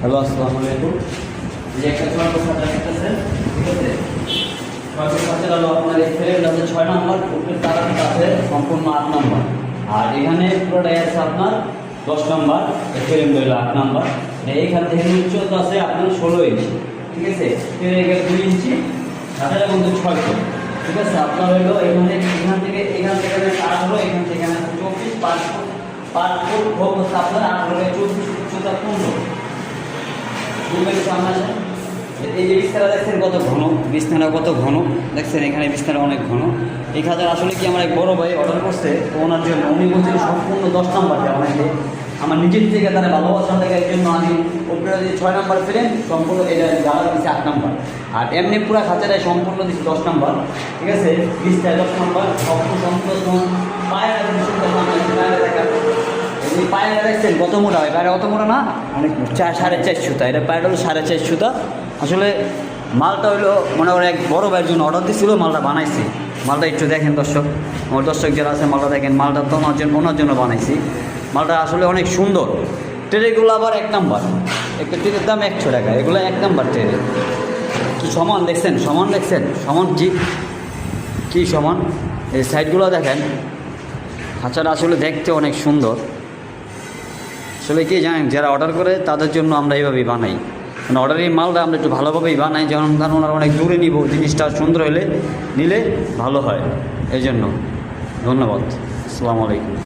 Hello, আসসালামু আলাইকুম। যে একটা ছয় খাতা দেখতেছেন, ঠিক আছে? ছয় খাতা হলো আপনার এই ফ্রেম আছে 6 নম্বর, উপরের তারার কাছে সম্পূর্ণ 8 নম্বর, আর এখানে পুরোটাই আছে আপনার 10 নম্বর। এই ফ্রেম হলো 8 নম্বর। এইখান থেকে উচ্চতা আছে আপনার 16 ইঞ্চি, ঠিক আছে? এখানে 2 ইঞ্চি, খাতাটা কিন্তু 6 ফুট, ঠিক আছে? আপনার হলো এখান থেকে 18, এখান থেকে এখানে 24, 5 ফুট হোক হচ্ছে আপনার 18, 24 উচ্চতা 15। এই যে বিস্তারা দেখছেন কত ঘন, বিছানা কত ঘন দেখছেন, এখানে বিছানা অনেক ঘন। এই খাতার আসলে কি আমার এক বড় ভাই অর্ডার করছে, তো ওনার জন্য উনি বলছেন সম্পূর্ণ 10 নম্বর দেওয়া অনেকে। আমার নিজের থেকে তারা ভালোবাসা থাকে, এর জন্য আমি উপরে যে 6 নম্বর ফ্রেম সম্পূর্ণ এটা জ্বালা দিচ্ছি 8 নম্বর, আর এমনি পুরো খাতাটায় সম্পূর্ণ দিচ্ছি 10 নম্বর, ঠিক আছে? বিছটায় 10 নম্বর সম্পূর্ণ পায়ের এই পায়রা দেখছেন কত মোটা হয়, পায়রা অত মোটা না, অনেক 4.5 সুতা, এটা পায়রা হলো 4.5 সুতা। আসলে মালটা হলো মনে করেন এক বড় ভাইয়ের জন্য অর্ডার দিয়েছিল, মালটা বানাইছি। মালটা একটু দেখেন দর্শক, আমার দর্শক যারা আছে মালটা দেখেন, মালটা তো ওনার জন্য বানাইছি। মালটা আসলে অনেক সুন্দর। ট্রেগুলো আবার 1 নম্বর, একটা ট্রের দাম 100 টাকা, এগুলো 1 নম্বর ট্রে। কি সমান দেখছেন, সমান দেখছেন, সমান জি কি সমান। এই সাইডগুলো দেখেন, খাঁচাটা আসলে দেখতে অনেক সুন্দর। আসলে কি জানেন, যারা অর্ডার করে তাদের জন্য আমরা এইভাবেই বানাই, মানে অর্ডারের মালটা আমরা একটু ভালোভাবেই বানাই, যেমন কারণ ওনারা অনেক দূরে নিব, জিনিসটা সুন্দর হলে নিলে ভালো হয়, এই জন্য। ধন্যবাদ, আসসালামু আলাইকুম।